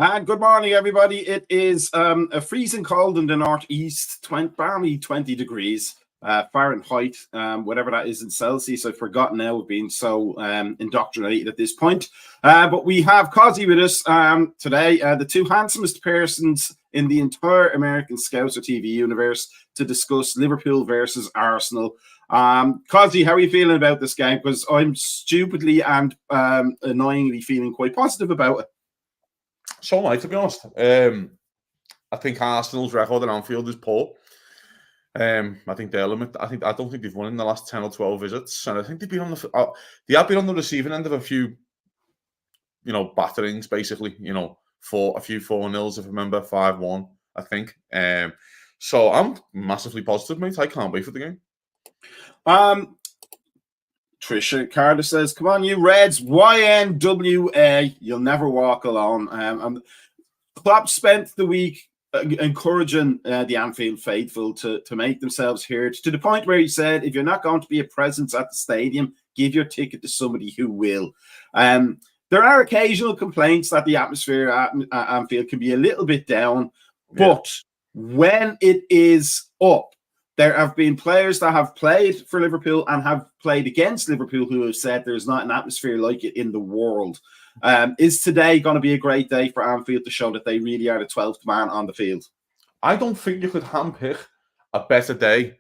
And good morning, everybody. It is a freezing cold in the northeast, balmy 20 degrees Fahrenheit, whatever that is in Celsius. I've forgotten now, we've been so indoctrinated at this point. But we have Cosy with us today, the two handsomest persons in the entire American Scouser TV universe, to discuss Liverpool versus Arsenal. Cosy, how are you feeling about this game? Because I'm stupidly and annoyingly feeling quite positive about it. So am I, to be honest. I think Arsenal's record at Anfield is poor. I think they're limit. I don't think they've won in the last 10 or 12 visits, and I think they've been on they have been on the receiving end of a few, batterings, basically. For a few 4-0s, if I remember, 5-1, I think. So I'm massively positive, mate. I can't wait for the game. Trisha Carter says, "Come on, you Reds, YNWA, you'll never walk alone." Klopp spent the week encouraging the Anfield faithful to make themselves heard, to the point where he said, if you're not going to be a presence at the stadium, give your ticket to somebody who will. There are occasional complaints that the atmosphere at Anfield can be a little bit down, but when it is up, there have been players that have played for Liverpool and have played against Liverpool who have said there's not an atmosphere like it in the world. Is today going to be a great day for Anfield to show that they really are the 12th man on the field? I don't think you could handpick a better day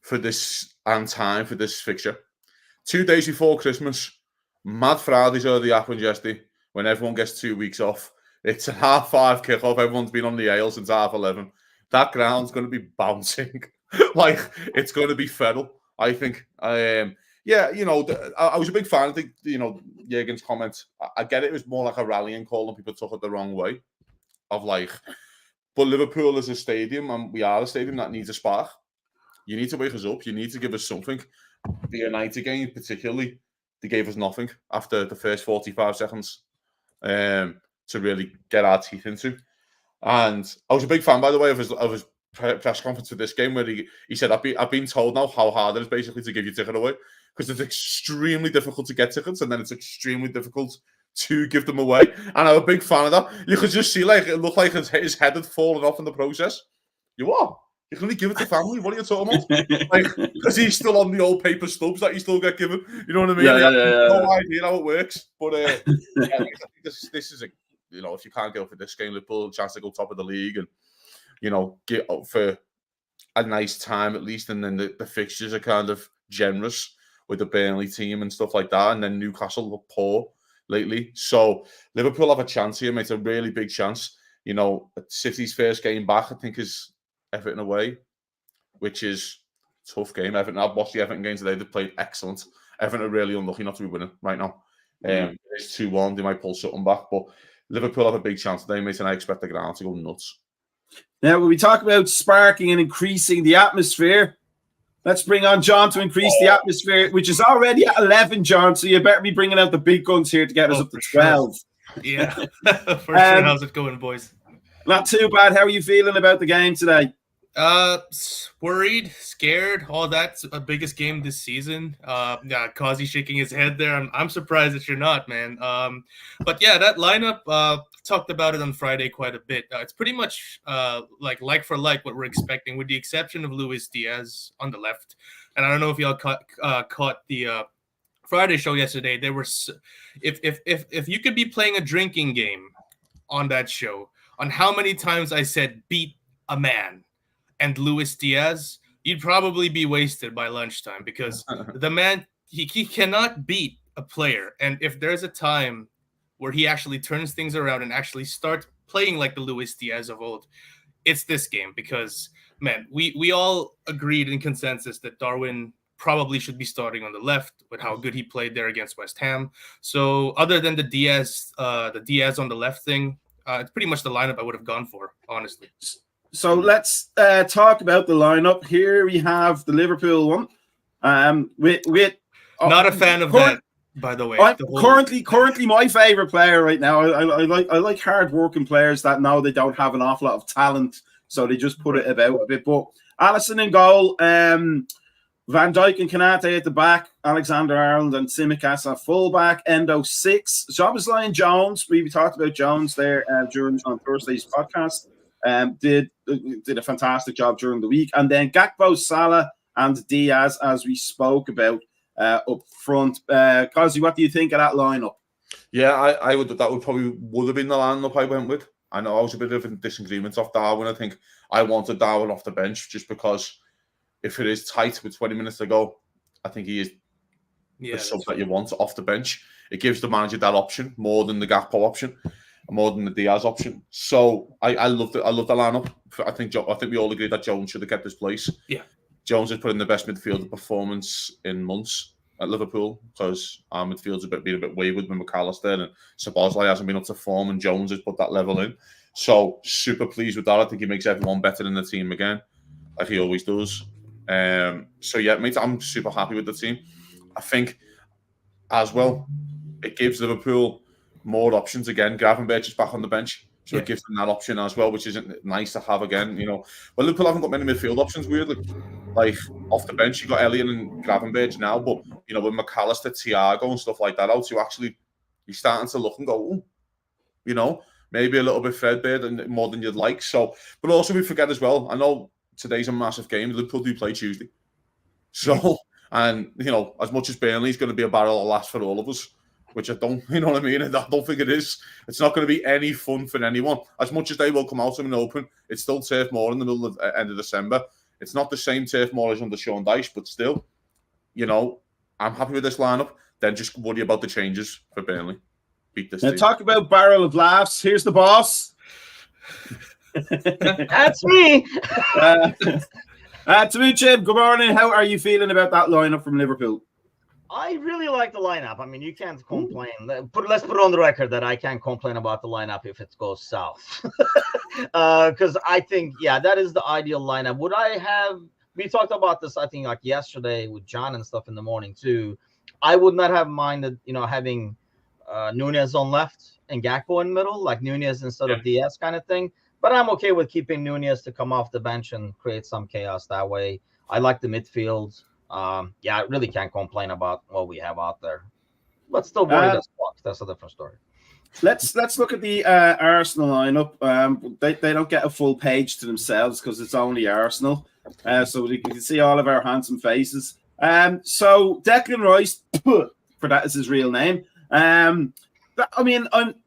for this and time for this fixture. 2 days before Christmas, Mad Friday's already happened yesterday, when everyone gets 2 weeks off. It's a 5:30 kickoff. Everyone's been on the ale since 11:30. That ground's going to be bouncing. Like, it's going to be feral, I think. I was a big fan of Jurgen's comments. I get it was more like a rallying call and people took it the wrong way. But Liverpool is a stadium, and we are a stadium that needs a spark. You need to wake us up. You need to give us something. The United game, particularly, they gave us nothing after the first 45 seconds to really get our teeth into. And I was a big fan, by the way, of his press conference for this game, where he said, I've been told now how hard it is basically to give your ticket away, because it's extremely difficult to get tickets, and then it's extremely difficult to give them away. And I'm a big fan of that. You could just see, like, it looked like his head had fallen off in the process. You can only give it to family? What are you talking about? Like, because he's still on the old paper stubs that you still get given. You know what I mean? Yeah. No idea how it works. But I think this is if you can't go for this game, Liverpool chance to go top of the league and get up for a nice time at least, and then the fixtures are kind of generous with the Burnley team and stuff like that, and then Newcastle look poor lately. So Liverpool have a chance here, mate, a really big chance. City's first game back, I think, is Everton away, which is a tough game. Everton, I've watched the Everton game today. They've played excellent. Everton are really unlucky not to be winning right now. It's 2-1. They might pull something back, but Liverpool have a big chance today, mate, and I expect the ground to go nuts. Now, when we talk about sparking and increasing the atmosphere, let's bring on John to increase the atmosphere, which is already at 11, John. So you better be bringing out the big guns here to get us up to 12. Sure. Yeah, for sure. How's it going, boys? Not too bad. How are you feeling about the game today? Worried, scared, all that's the biggest game this season. Kazi shaking his head there. I'm surprised that you're not, man. But yeah, that lineup, talked about it on Friday quite a bit. It's pretty much like for like what we're expecting, with the exception of Luis Diaz on the left. And I don't know if y'all caught the Friday show yesterday. There were if you could be playing a drinking game on that show, on how many times I said beat a man and Luis Diaz, you'd probably be wasted by lunchtime, because the man, he cannot beat a player. And if there's a time where he actually turns things around and actually starts playing like the Luis Diaz of old, it's this game. Because, man, we all agreed in consensus that Darwin probably should be starting on the left with how good he played there against West Ham. So other than the Diaz on the left thing, it's pretty much the lineup I would have gone for, honestly. So let's talk about the lineup. Here we have the Liverpool one. Not a fan of that, by the way. Currently my favorite player right now. I like hard-working players that know they don't have an awful lot of talent, so they just put it about a bit. But Alisson in goal, Van Dijk and Kanate at the back, Alexander-Arnold and Tsimikas at fullback, Endo 6, Szoboszlai Jones. We talked about Jones there on Thursday's podcast. Did a fantastic job during the week. And then Gakpo, Salah and Diaz, as we spoke about up front. Cosy, what do you think of that lineup? Yeah, I would. That would have been the lineup I went with. I know I was a bit of a disagreement off Darwin. I think I wanted Darwin off the bench just because if it is tight with 20 minutes to go, I think he is the sub that you want off the bench. It gives the manager that option more than the Gakpo option, more than the Diaz option. So I love the lineup. I think we all agree that Jones should have kept his place. Yeah, Jones has put in the best midfielder performance in months at Liverpool because our midfield's been a bit wayward with McAllister and Szoboszlai hasn't been up to form and Jones has put that level in. So super pleased with that. I think he makes everyone better in the team again, like he always does. So yeah, mate, I'm super happy with the team. I think as well, it gives Liverpool more options again. Gravenberch is back on the bench, so it gives them that option as well, which isn't nice to have again. Well, Liverpool haven't got many midfield options. Weirdly, like off the bench, you got Elliott and Gravenberch now, but with McAllister, Thiago, and stuff like that out, you're starting to look and go, maybe a little bit threadbare more than you'd like. So, but also we forget as well. I know today's a massive game. Liverpool do play Tuesday. So, and, as much as Burnley's going to be a barrel of laughs for all of us, which I don't, you know what I mean? I don't think it is. It's not going to be any fun for anyone. As much as they will come out in an open, it's still Turf Moor in the middle of end of December. It's not the same Turf Moor as under Sean Dyche, but still, I'm happy with this lineup. Then just worry about the changes for Burnley. Beat this team. Talk about barrel of laughs. Here's the boss. That's me. To me, Chip, good morning. How are you feeling about that lineup from Liverpool? I really like the lineup. I mean, you can't complain. Let's put on the record that I can't complain about the lineup if it goes south. Because I think, that is the ideal lineup. We talked about this, I think, like yesterday with John and stuff in the morning too. I would not have minded, having Nunez on left and Gakpo in the middle, like Nunez instead of Diaz kind of thing. But I'm okay with keeping Nunez to come off the bench and create some chaos that way. I like the midfield. I really can't complain about what we have out there. But still worried as fuck. That's a different story. Let's look at the Arsenal lineup. They don't get a full page to themselves because it's only Arsenal. So we can see all of our handsome faces. So Declan Rice, for that is his real name.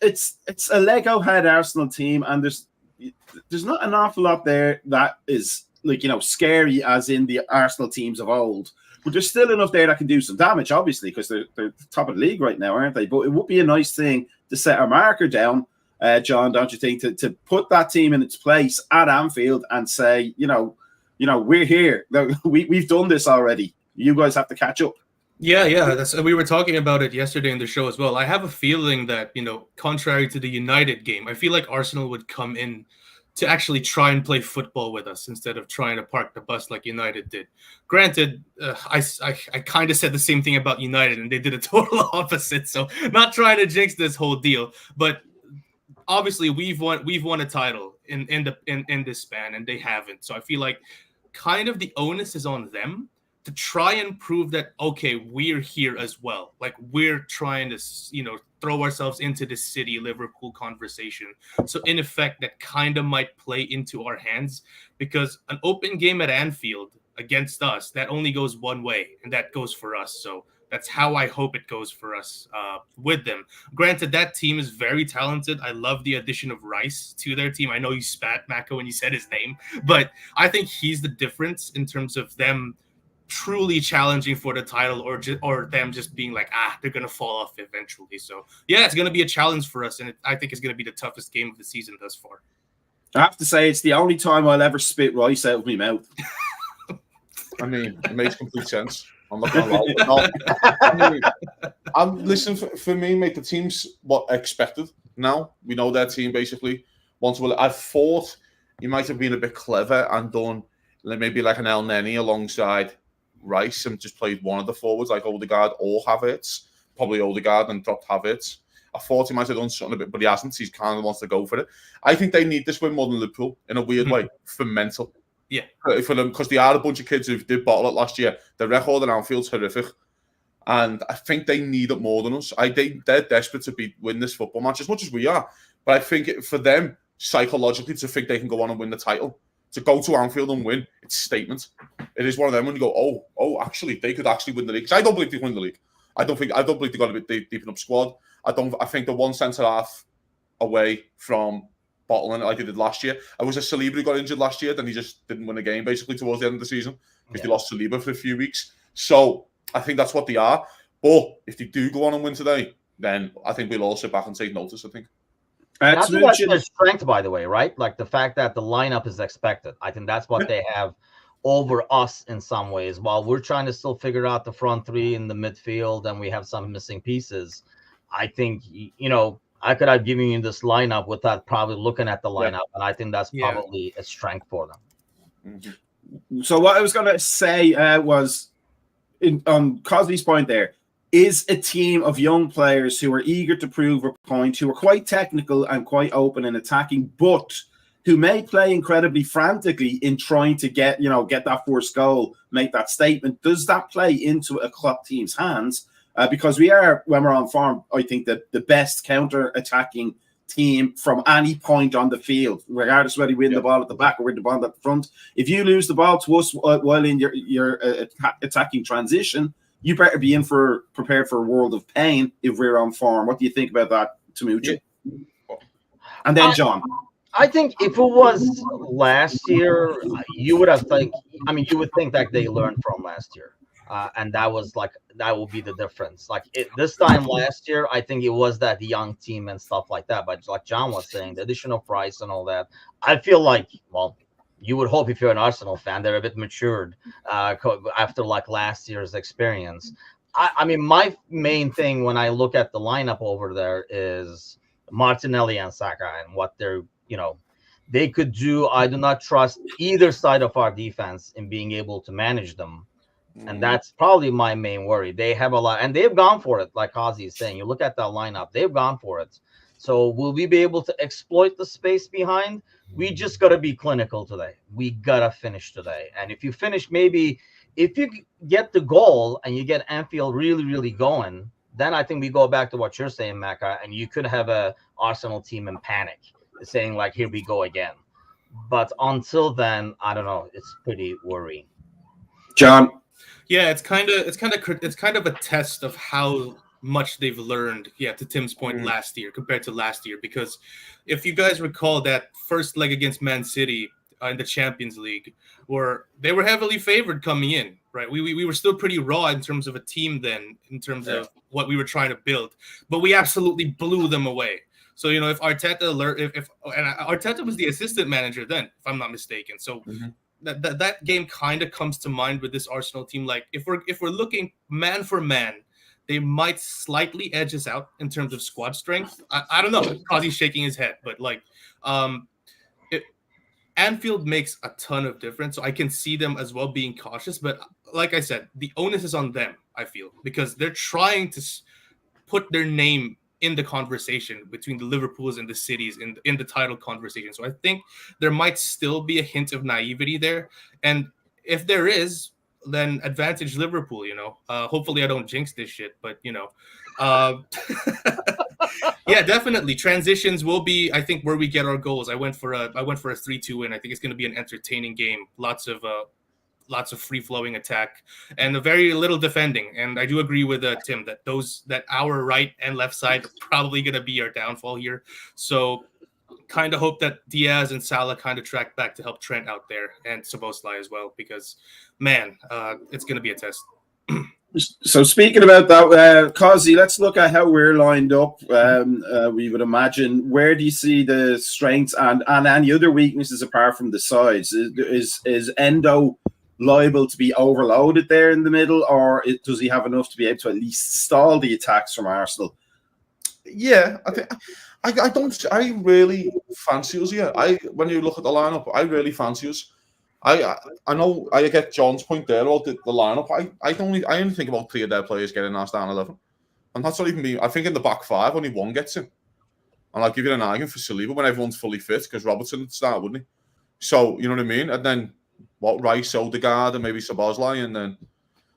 It's a Lego head Arsenal team, and there's not an awful lot there that is scary as in the Arsenal teams of old. But there's still enough there that can do some damage, obviously, because they're top of the league right now, aren't they? But it would be a nice thing to set a marker down, John, don't you think, to put that team in its place at Anfield and say, we're here. We've done this already. You guys have to catch up. Yeah. We were talking about it yesterday in the show as well. I have a feeling that, contrary to the United game, I feel like Arsenal would come in to actually try and play football with us instead of trying to park the bus like United did. Granted, I kind of said the same thing about United, and they did a total opposite. So not trying to jinx this whole deal, but obviously we've won a title in this span, and they haven't. So I feel like kind of the onus is on them to try and prove that, okay, we're here as well. Like we're trying to, throw ourselves into the City Liverpool conversation. So in effect, that kind of might play into our hands, because an open game at Anfield against us, that only goes one way, and that goes for us. So that's how I hope it goes for us with them. Granted, that team is very talented. I love the addition of Rice to their team. I know you spat, Mako, when you said his name, but I think he's the difference in terms of them truly challenging for the title, or them just being like, they're gonna fall off eventually. So it's gonna be a challenge for us, and I think it's gonna be the toughest game of the season thus far. I have to say, it's the only time I'll ever spit Rice out of my mouth. I mean, it makes complete sense. I'm not gonna lie. Listen, for me, mate, the team's what expected now. We know their team basically wants to. I thought you might have been a bit clever and done maybe like an El Neni alongside Rice and just played one of the forwards like Odegaard or Havertz, probably Odegaard, and dropped Havertz. I thought he might have done something a bit, but he hasn't. He kind of wants to go for it. I think they need this win more than Liverpool in a weird way for mental. for them, because they are a bunch of kids who did bottle it last year. The record at Anfield's horrific, and I think they need it more than us. They're desperate to win this football match as much as we are, but I think for them psychologically to think they can go on and win the title, to go to Anfield and win, it's a statement. It is one of them when you go, oh, actually, they could actually win the league. Because I don't believe they win the league. I don't believe they got a bit deep enough squad. I think the one centre half away from bottling it like they did last year. I was a Saliba who got injured last year, then he just didn't win a game basically towards the end of the season because they lost Saliba for a few weeks. So I think that's what they are. But if they do go on and win today, then I think we'll all sit back and take notice, I think. I think that's their strength, by the way, right? Like the fact that the lineup is expected. I think that's what they have over us in some ways. While we're trying to still figure out the front three in the midfield and we have some missing pieces, I think, I could have given you this lineup without probably looking at the lineup. And I think that's probably a strength for them. Mm-hmm. So what I was going to say was, on Cosby's point there, is a team of young players who are eager to prove a point, who are quite technical and quite open in attacking, but who may play incredibly frantically in trying to get that first goal, make that statement. Does that play into a Klopp team's hands? Because we are, when we're on form, I think that the best counter-attacking team from any point on the field, regardless whether you win the ball at the back or win the ball at the front. If you lose the ball to us while in your attacking transition, you better be prepared for a world of pain if we're on form. What do you think about that, Tamucci? And then John. I think if it was last year, you would think that they learned from last year. And that will be the difference. This time last year, I think it was that young team and stuff like that. But like John was saying, the addition of Price and all that, I feel like, well, you would hope if you're an Arsenal fan, they're a bit matured after last year's experience. I mean, my main thing when I look at the lineup over there is Martinelli and Saka and what they could do. I do not trust either side of our defense in being able to manage them. And that's probably my main worry. They have a lot, and they've gone for it. Like Ozzy is saying, you look at that lineup, they've gone for it. So will we be able to exploit the space behind? We just got to be clinical today. We got to finish today. And if you finish, maybe if you get the goal and you get Anfield really, really going, then I think we go back to what you're saying, Maka, and you could have a Arsenal team in panic saying here we go again. But until then, I don't know. It's pretty worrying. John. Yeah, it's kind of a test of how much they've learned. Yeah, to Tim's point, last year compared to last year, because if you guys recall that first leg against Man City in the Champions League, where they were heavily favored coming in, right? We were still pretty raw in terms of a team then, in terms of what we were trying to build, but we absolutely blew them away. So if Arteta if Arteta was the assistant manager then, if I'm not mistaken, so. That game kind of comes to mind with this Arsenal team. If we're looking man for man, they might slightly edge us out in terms of squad strength. I don't know because he's shaking his head, but Anfield makes a ton of difference. So I can see them as well being cautious. But like I said, the onus is on them, I feel, because they're trying to put their name in the conversation between the Liverpools and the Cities in the title conversation. So I think there might still be a hint of naivety there. And if there is, then advantage Liverpool, hopefully I don't jinx this shit, but yeah, definitely transitions will be, I think, where we get our goals. I went for a 3-2 win. I think it's going to be an entertaining game. Lots of free-flowing attack and a very little defending. And I do agree with Tim that our right and left side are probably going to be our downfall here. So kind of hope that Diaz and Salah kind of track back to help Trent out there and Szoboszlai as well, because, man, it's going to be a test. So speaking about that, Kazi, let's look at how we're lined up. We would imagine, where do you see the strengths and any other weaknesses apart from the sides? Is Endo liable to be overloaded there in the middle, or does he have enough to be able to at least stall the attacks from Arsenal? Yeah, I think I really fancy us here. When you look at the lineup, I really fancy us. I know I get John's point there about the lineup. I only think about 3 of their players getting our starting 11, and that's not even me. I think in the back 5 only 1 gets in, and I'll give you an argument for Saliba when everyone's fully fit, because Robertson would start, wouldn't he? So you know what I mean. And then Rice, Odegaard, and maybe Szoboszlai, and then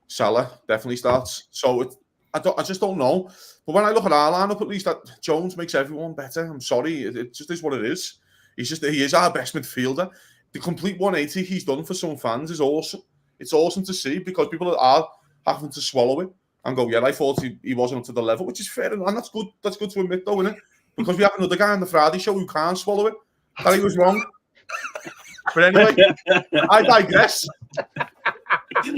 Salah definitely starts. So I just don't know. But when I look at our lineup, at least that Jones makes everyone better. I'm sorry, it just is what it is. He is our best midfielder. The complete 180 he's done for some fans is awesome. It's awesome to see because people are having to swallow it and go, yeah, I thought he wasn't up to the level, which is fair, and that's good. That's good to admit, though, isn't it? Because we have another guy on the Friday show who can't swallow it. That he was wrong. But anyway, I digress. I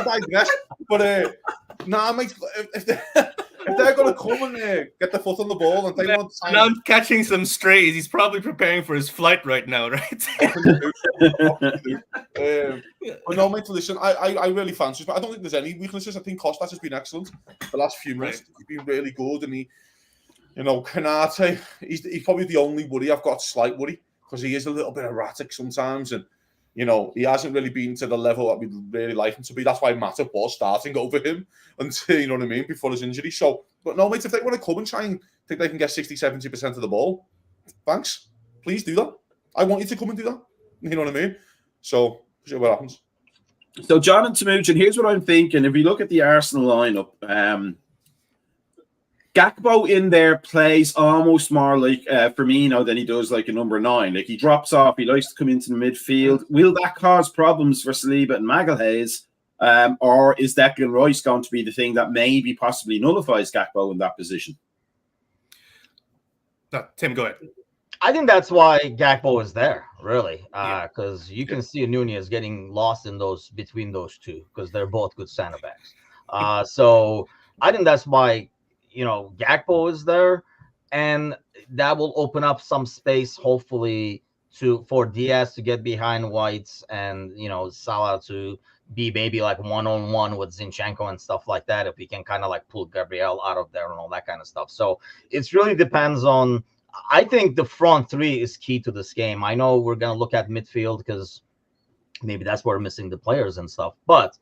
digress. But mate, if they're going to come and get the foot on the ball and take one time, now I'm catching some strays. He's probably preparing for his flight right now, right? But no, mate, listen, I really fancy it. I don't think there's any weaknesses. I think Kostas has been excellent the last few months. Right. He's been really good, and Konate, he's probably the only worry. I've got slight worry because he is a little bit erratic sometimes, and he hasn't really been to the level that we'd really like him to be. That's why Matip was starting over him until, you know what I mean, before his injury. So, but no, mate, if they want to come and try and think they can get 60-70% of the ball, thanks. Please do that. I want you to come and do that. You know what I mean? So, we'll see what happens. So, John and Temujin, here's what I'm thinking. If we look at the Arsenal lineup, Gakpo in there plays almost more like Firmino than he does like a number 9. Like he drops off, he likes to come into the midfield. Will that cause problems for Saliba and Magalhaes? Or is Declan Rice going to be the thing that maybe possibly nullifies Gakpo in that position? Tim, go ahead. I think that's why Gakpo is there, really, because you can see Nunez getting lost in between those two because they're both good center backs. So I think that's why Gakpo is there, and that will open up some space, hopefully, for Diaz to get behind White and Salah to be maybe like one-on-one with Zinchenko and stuff like that. If we can kind of like pull Gabriel out of there and all that kind of stuff. So it really depends on. I think the front three is key to this game. I know we're gonna look at midfield because maybe that's where we're missing the players and stuff, but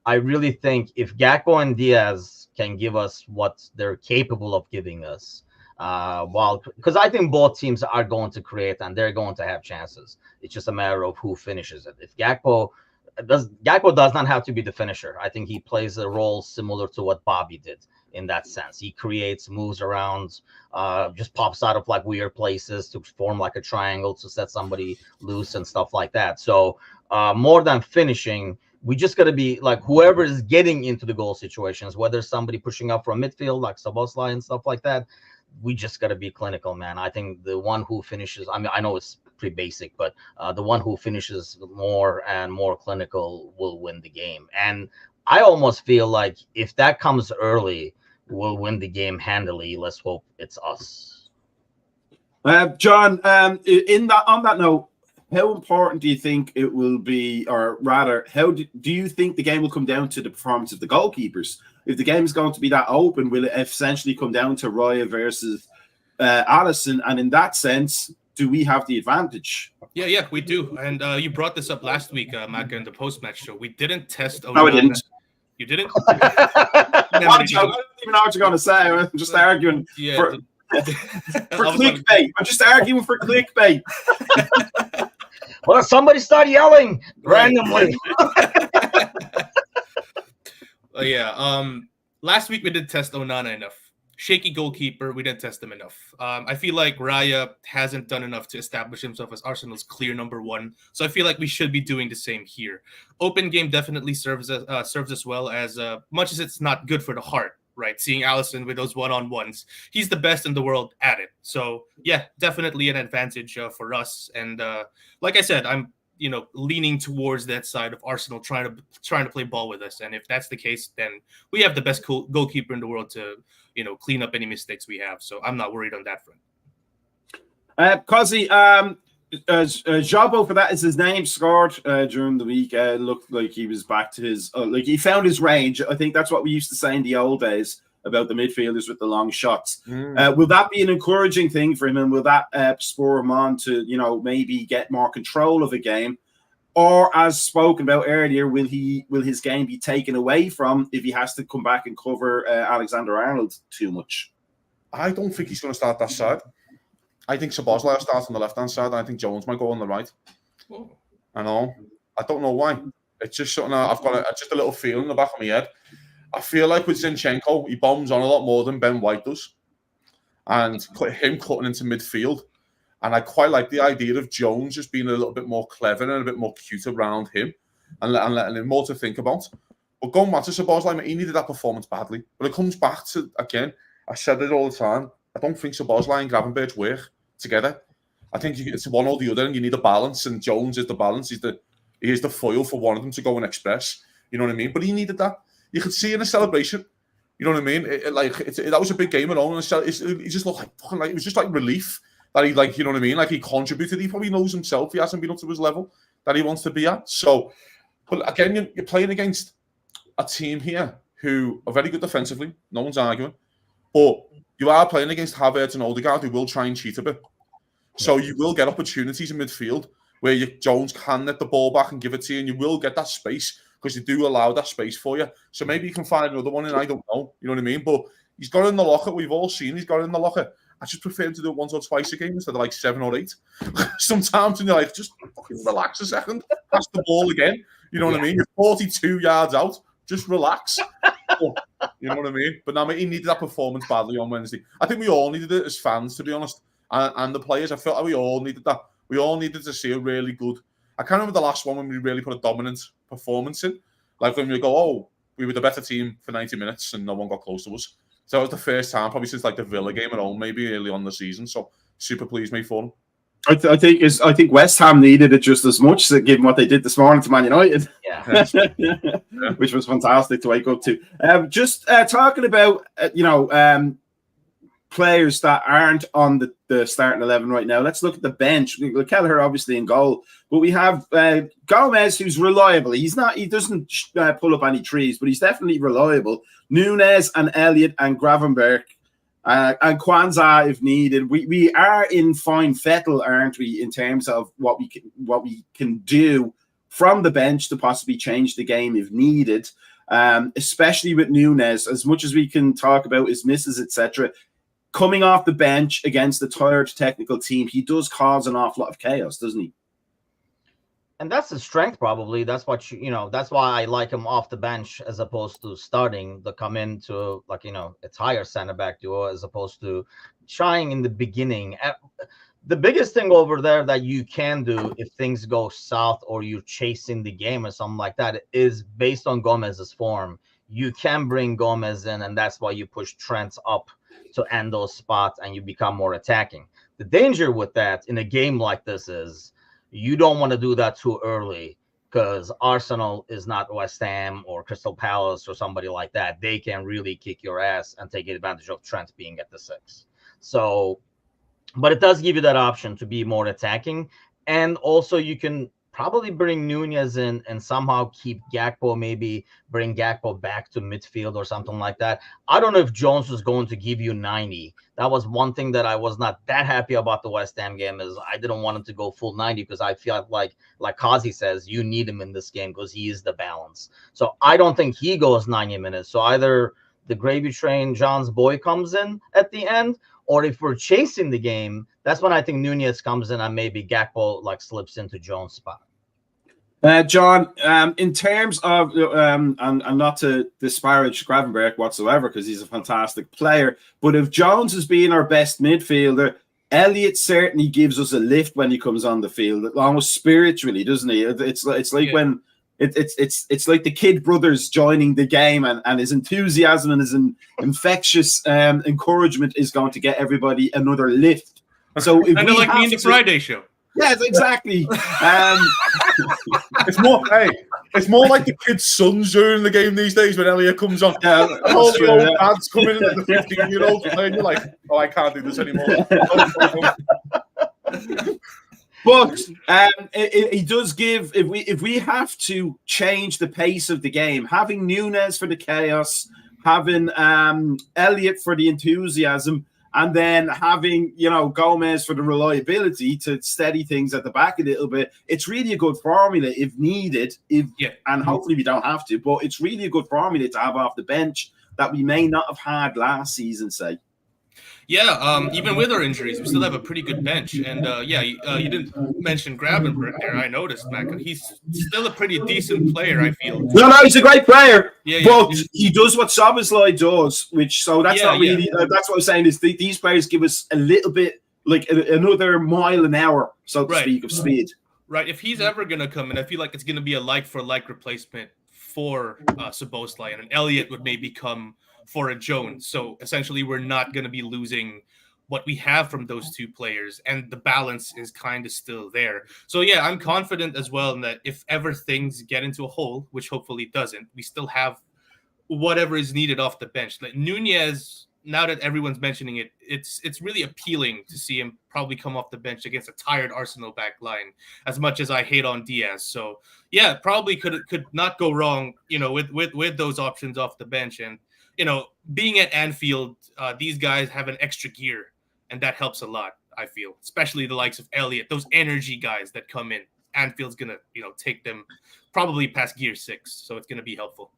I really think if Gakpo and Diaz can give us what they're capable of giving us, because I think both teams are going to create and they're going to have chances. It's just a matter of who finishes it. If Gakpo does not have to be the finisher. I think he plays a role similar to what Bobby did in that sense. He creates, moves around, just pops out of like weird places to form like a triangle to set somebody loose and stuff like that. So more than finishing, we just got to be like whoever is getting into the goal situations, whether somebody pushing up from midfield like Szoboszlai and stuff like that, we just got to be clinical, man. I think the one who finishes, I mean, I know it's pretty basic, but the one who finishes more and more clinical will win the game. And I almost feel like if that comes early, we'll win the game handily. Let's hope it's us. John, on that note, how important do you think it will be, or rather, how do you think the game will come down to the performance of the goalkeepers? If the game is going to be that open, will it essentially come down to Raya versus Alisson? And in that sense, do we have the advantage? Yeah, we do. And you brought this up last week, Maka, in the post-match show. We didn't test. No, I didn't. You didn't? I don't even know what you're going to say. I'm just arguing for clickbait. I'm just arguing for clickbait. Well, somebody start yelling randomly. Last week we did test Onana enough. Shaky goalkeeper, we didn't test him enough. I feel like Raya hasn't done enough to establish himself as Arsenal's clear number 1. So I feel like we should be doing the same here. Open game definitely serves us well, as much as it's not good for the heart, right? Seeing Alisson with those one-on-ones, he's the best in the world at it. So yeah, definitely an advantage for us. And like I said, I'm leaning towards that side of Arsenal trying to play ball with us. And if that's the case, then we have the best goalkeeper in the world to clean up any mistakes we have. So I'm not worried on that front. Kazi, Jabo, for that is his name, scored during the week. Looked like he was back to his he found his range. I think that's what we used to say in the old days about the midfielders with the long shots. Will that be an encouraging thing for him, and will that spur him on to maybe get more control of a game? Or, as spoken about earlier, will his game be taken away from if he has to come back and cover Alexander-Arnold too much? I don't think he's going to start that side. I think Szoboszlai will start on the left-hand side, and I think Jones might go on the right. I know. I don't know why. It's just something I've got just a little feel in the back of my head. I feel like with Zinchenko, he bombs on a lot more than Ben White does. And him cutting into midfield. And I quite like the idea of Jones just being a little bit more clever and a bit more cute around him and letting him more to think about. But going back to Szoboszlai, he needed that performance badly. But it comes back to, again, I said it all the time, I don't think Szoboszlai and Gravenberch work together. I think it's one or the other, and you need a balance, and Jones is the balance. He is the foil for one of them to go and express. You know what I mean? But he needed that. You could see in the celebration. You know what I mean? That was a big game at all. And he just looked like it was just like relief that he, you know what I mean? Like he contributed. He probably knows himself. He hasn't been up to his level that he wants to be at. So, but again, you're playing against a team here who are very good defensively. No one's arguing. But you are playing against Havertz and Odegaard, who will try and cheat a bit. So you will get opportunities in midfield where Jones can let the ball back and give it to you, and you will get that space because they do allow that space for you. So maybe you can find another one, and I don't know. You know what I mean? But he's got it in the locker. We've all seen he's got it in the locker. I just prefer him to do it once or twice a game instead of like 7 or 8. Sometimes, and you're like, just fucking relax a second. Pass the ball again. You know what I mean? You're 42 yards out. Just relax. You know what I mean? But now he needed that performance badly on Wednesday. I think we all needed it as fans, to be honest. And the players, I felt like we all needed that. We all needed to see a really good. I can't remember the last one when we really put a dominant performance in. Like when we go, oh, we were the better team for 90 minutes and no one got close to us. So that was the first time, probably since like the Villa game at home, maybe early on in the season. So super pleased me for them. I think West Ham needed it just as much, given what they did this morning to Man United. Yeah. Which was fantastic to wake up to. Just talking about players that aren't on the starting 11 right now. Let's look at the bench. Kelleher obviously in goal, but we have Gomez, who's reliable. He doesn't pull up any trees, but he's definitely reliable. Núñez and Elliott and Gravenberch. And Kwanzaa, if needed, we are in fine fettle, aren't we, in terms of what we can do from the bench to possibly change the game if needed, especially with Núñez. As much as we can talk about his misses, etc., coming off the bench against a tired technical team, he does cause an awful lot of chaos, doesn't he? And that's his strength, probably. That's what that's why I like him off the bench as opposed to starting to come into it's higher center back duo as opposed to trying in the beginning. The biggest thing over there that you can do if things go south or you're chasing the game or something like that is based on Gomez's form. You can bring Gomez in, and that's why you push Trent up to end those spots and you become more attacking. The danger with that in a game like this is you don't want to do that too early because Arsenal is not West Ham or Crystal Palace or somebody like that. They can really kick your ass and take advantage of Trent being at the 6. So, but it does give you that option to be more attacking. And also you can probably bring Núñez in and somehow keep Gakpo, maybe bring Gakpo back to midfield or something like that. I don't know if Jones was going to give you 90. That was one thing that I was not that happy about the West Ham game is I didn't want him to go full 90 because I feel like Kazi says, you need him in this game because he is the balance. So I don't think he goes 90 minutes. So either the gravy train, John's boy comes in at the end, or if we're chasing the game, that's when I think Núñez comes in and maybe Gakpo slips into Jones' spot. John, in terms of, and not to disparage Gravenberch whatsoever because he's a fantastic player, but if Jones is being our best midfielder, Elliott certainly gives us a lift when he comes on the field, almost spiritually, doesn't he? It's like when it's like the Kid brothers joining the game, and his enthusiasm and his infectious encouragement is going to get everybody another lift. So if kind of like me in the Friday show. Yes, exactly. It's more like the kids' sons during the game these days when Elliot comes on. Yeah, all the old dads come in at the 15-year-olds playing. You're like, oh, I can't do this anymore. But it does give, if we have to change the pace of the game, having Núñez for the chaos, having Elliott for the enthusiasm, and then having, Gomez for the reliability to steady things at the back a little bit. It's really a good formula if needed, and hopefully we don't have to, but it's really a good formula to have off the bench that we may not have had last season, say. Yeah, even with our injuries, we still have a pretty good bench. And you didn't mention Gravenberg there. I noticed, Mac. He's still a pretty decent player, I feel. No, he's a great player, Yeah, but he does what Szoboszlai does, that's not really. That's what I'm saying is these players give us a little bit like another mile an hour, so to speak, of speed. Right. If he's ever going to come in, I feel like it's going to be a like-for-like replacement for Szoboszlai, and an Elliott would maybe come for a Jones. So essentially, we're not going to be losing what we have from those two players, and the balance is kind of still there. So yeah, I'm confident as well in that if ever things get into a hole, which hopefully doesn't, we still have whatever is needed off the bench. Like Nunez, now that everyone's mentioning it, it's really appealing to see him probably come off the bench against a tired Arsenal back line, as much as I hate on Diaz. So yeah, probably could not go wrong, with those options off the bench. And being at Anfield, these guys have an extra gear, and that helps a lot, I feel, especially the likes of Elliott, those energy guys that come in. Anfield's gonna take them probably past gear 6, so it's gonna be helpful.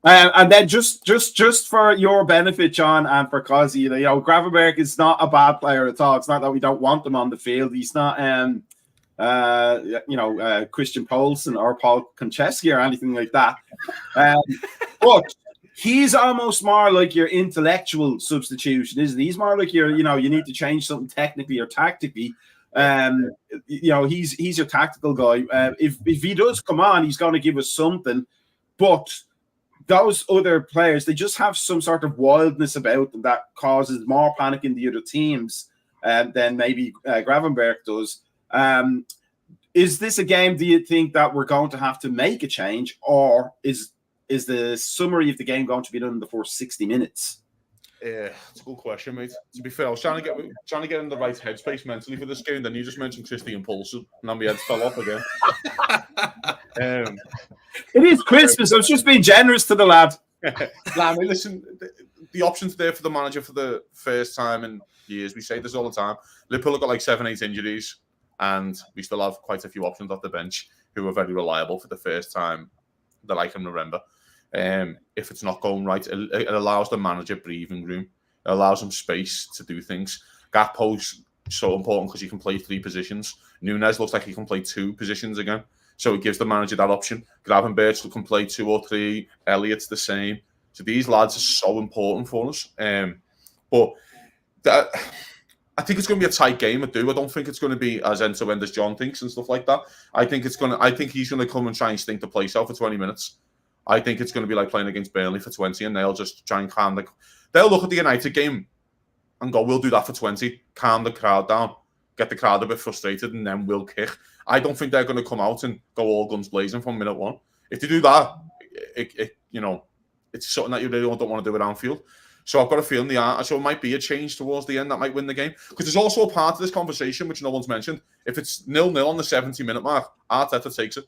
And then just for your benefit, John, and for Kazi, Gravenberg is not a bad player at all. It's not that we don't want him on the field. He's not, Christian Poulsen or Paul Konchesky or anything like that. But he's almost more like your intellectual substitution, isn't he? He's more like you need to change something technically or tactically. He's your tactical guy. If he does come on, he's going to give us something, but those other players, they just have some sort of wildness about them that causes more panic in the other teams than maybe Gravenberg does. Is this a game, do you think, that we're going to have to make a change, or is the summary of the game going to be done in the first 60 minutes? Yeah, it's a good question, mate. To be fair, I was trying to get in the right headspace mentally for this game. Then you just mentioned Christian Poulsen, and then my head fell off again. It is Christmas. I was just being generous to the lad. Nah, mate, listen, the options there for the manager for the first time in years. We say this all the time. Liverpool have got like 7-8 injuries, and we still have quite a few options off the bench who are very reliable for the first time that I can remember. If it's not going right, it allows the manager breathing room. It allows him space to do things. Gakpo's so important because he can play 3 positions. Nunez looks like he can play 2 positions again. So it gives the manager that option. Gravenberch can play 2 or 3. Elliott's the same. So these lads are so important for us. But I think it's going to be a tight game. I don't think it's going to be as end-to-end as John thinks and stuff like that. I think he's going to come and try and stink the place out for 20 minutes. I think it's going to be like playing against Burnley for 20, and they'll just try and they'll look at the United game and go, we'll do that for 20, calm the crowd down, get the crowd a bit frustrated, and then we'll kick. I don't think they're going to come out and go all guns blazing from minute 1. If they do that, it's something that you really don't want to do at Anfield. So I've got a feeling so it might be a change towards the end that might win the game. Because there's also a part of this conversation which no one's mentioned. If it's 0-0 on the 70-minute mark, Arteta takes it.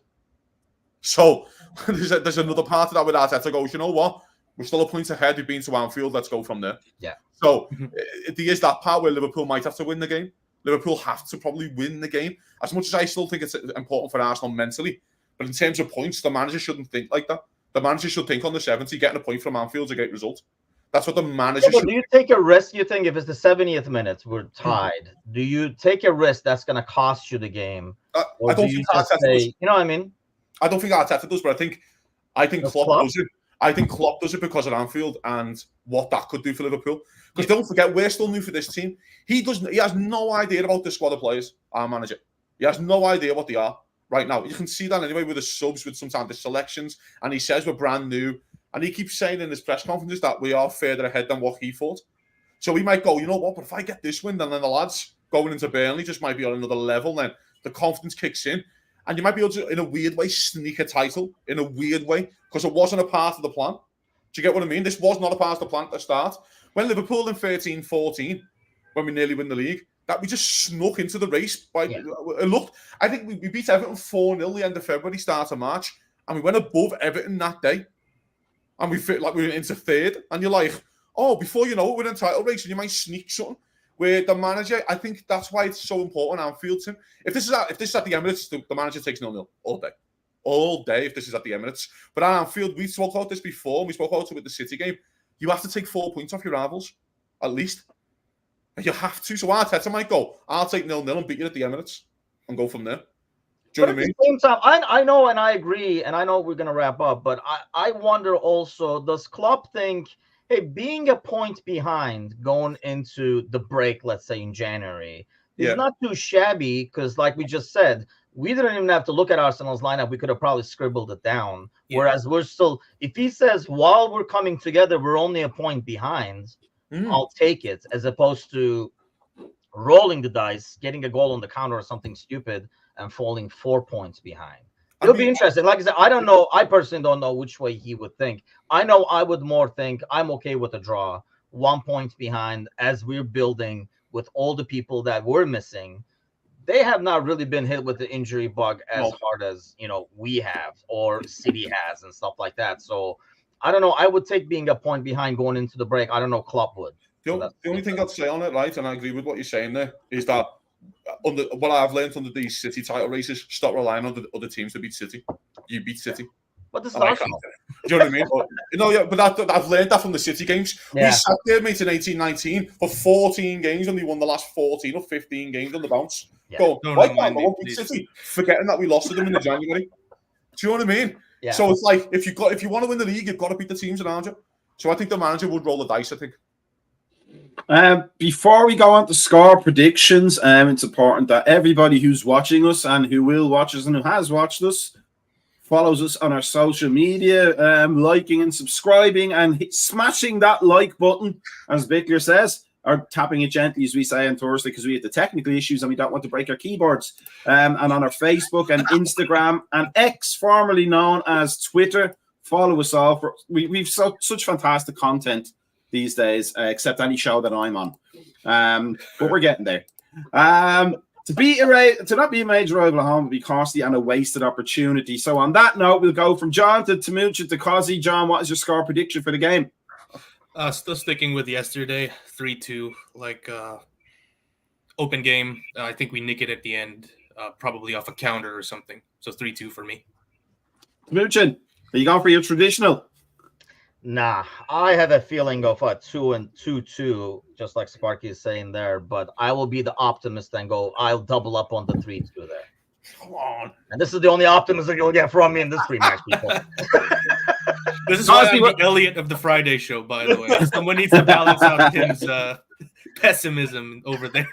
So there's another part of that with Arteta goes, you know what? We're still a point ahead. We've been to Anfield. Let's go from there. Yeah. So there is that part where Liverpool might have to win the game. Liverpool have to probably win the game. As much as I still think it's important for Arsenal mentally, but in terms of points, the manager shouldn't think like that. The manager should think on the 70, getting a point from Anfield's a great result. That's what the manager should. Do you take a risk, you think, if it's the 70th minute, we're tied? Do you take a risk that's going to cost you the game? Or I don't think Arteta does. You know what I mean? I don't think Arteta does, but I think Klopp does it. I think Klopp does it because of Anfield and what that could do for Liverpool. Because don't forget, we're still new for this team. He has no idea about the squad of players, our manager. He has no idea what they are right now. You can see that anyway with the subs, with sometimes the selections, and he says we're brand new. And he keeps saying in his press conferences that we are further ahead than what he thought. So he might go, you know what, but if I get this win, then the lads going into Burnley just might be on another level. Then the confidence kicks in. And you might be able to, in a weird way, sneak a title in a weird way because it wasn't a part of the plan. Do you get what I mean? This was not a part of the plan at the start. When Liverpool in 13-14, when we nearly win the league, that we just snuck into the race. It looked, I think we beat Everton 4-0 the end of February, start of March, and we went above Everton that day. And we fit like we went into 3rd. And you're like, oh, before you know it, we're in title race and you might sneak something. Where the manager, I think that's why it's so important Anfield, Tim. If this is at the Emirates, the manager takes 0-0 all day. All day if this is at the Emirates. But at Anfield, we spoke about this before, we spoke about it with the City game. You have to take 4 points off your rivals at least. You have to. So Arteta might go, I'll take 0-0 and beat you at the Emirates and go from there. Do you know what I mean? At the same time, I know and I agree, and I know we're going to wrap up, but I wonder also, does Klopp think, hey, being a point behind going into the break, let's say in January, is not too shabby because, like we just said, we didn't even have to look at Arsenal's lineup. We could have probably scribbled it down. Yeah. Whereas we're still, if he says, while we're coming together, we're only a point behind, I'll take it, as opposed to rolling the dice, getting a goal on the counter or something stupid, and falling 4 points behind. It'll be interesting. Like I said, I don't know. I personally don't know which way he would think. I know I would more think I'm okay with a draw, 1 point behind, as we're building with all the people that we're missing. They have not really been hit with the injury bug as hard as, we have or City has and stuff like that. So I don't know. I would take being a point behind going into the break. I don't know. Klopp would. The only thing I'd say on it, right, and I agree with what you're saying there, is that what I've learned under these City title races, stop relying on the other teams to beat City. You beat City. But this is Arsenal. Do you know what I mean? But I've learned that from the City games. Yeah. We sat there, mate, in 18-19 for 14 games and we won the last 14 or 15 games on the bounce. Yeah. Why can't we beat City? Forgetting that we lost to them in the January. Do you know what I mean? Yeah. So it's like, if you want to win the league, you've got to beat the teams around you. So I think the manager would roll the dice, I think. Before we go on to score predictions, it's important that everybody who's watching us and who will watch us and who has watched us follows us on our social media, liking and subscribing and smashing that like button, as Vickler says, or tapping it gently, as we say on Thursday, because we have the technical issues and we don't want to break our keyboards. And on our Facebook and Instagram and X, formerly known as Twitter, follow us all. We've such fantastic content these days, except any show that I'm on. But we're getting there. To not be a major rival at home would be costly and a wasted opportunity. So on that note, we'll go from John to Tamucha to Cozzy. John, what is your score prediction for the game? Still sticking with yesterday, 3-2, open game. I think we nick it at the end, probably off a counter or something. So 3-2 for me. Tamucha, are you going for your traditional? Nah, I have a feeling of a 2-2, just like Sparky is saying there, but I will be the optimist and I'll double up on the 3-2 there. Come on. And this is the only optimism you'll get from me in this pre-match, people. This is why I'm the Elliot of the Friday show, by the way. Someone needs to balance out Tim's pessimism over there.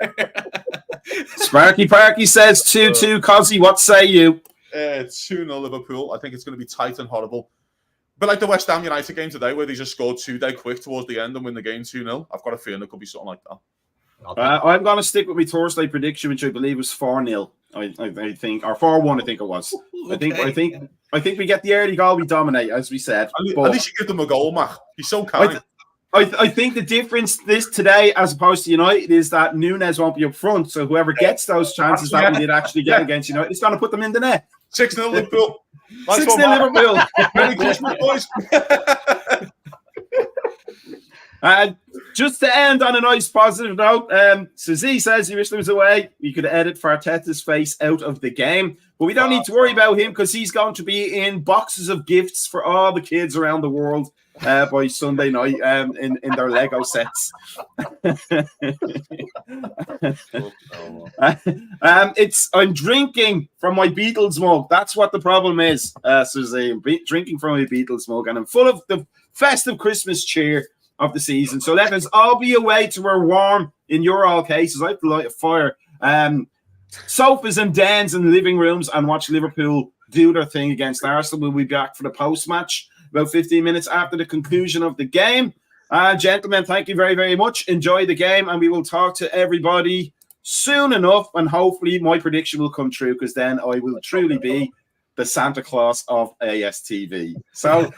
Sparky Parky says 2-2. Cozzy, what say you? 2-0 Liverpool. I think it's going to be tight and horrible. But like the West Ham United game today, where they just scored 2 dead quick towards the end and win the game 2-0, I've got a feeling it could be something like that. I'm going to stick with my Thursday prediction, which I believe was 4-0. I think, or 4-1. I think it was. Okay. I think we get the early goal. We dominate, as we said. At least you give them a goal, Mac. He's so kind. I think the difference today, as opposed to United, is that Núñez won't be up front. So whoever gets those chances that we did actually get against United, it's going to put them in the net. 6-0 Liverpool. 6-0 Liverpool. Merry Christmas, boys. Just to end on a nice positive note, Suzy says he wished there was a way we could edit Arteta's face out of the game, but we don't need to worry about him because he's going to be in boxes of gifts for all the kids around the world by Sunday night in their Lego sets. I'm drinking from my Beatles mug. That's what the problem is, Suzy. I'm drinking from my Beatles mug, and I'm full of the festive Christmas cheer of the season. So let us all be away to where warm in your all cases. I have to light a fire. Sofas and dens and living rooms and watch Liverpool do their thing against Arsenal. We'll be back for the post-match about 15 minutes after the conclusion of the game. Gentlemen, thank you very, very much. Enjoy the game, and we will talk to everybody soon enough, and hopefully my prediction will come true, because then I will truly be the Santa Claus of ASTV. So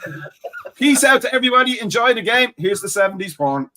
peace out to everybody. Enjoy the game. Here's the 70s porn.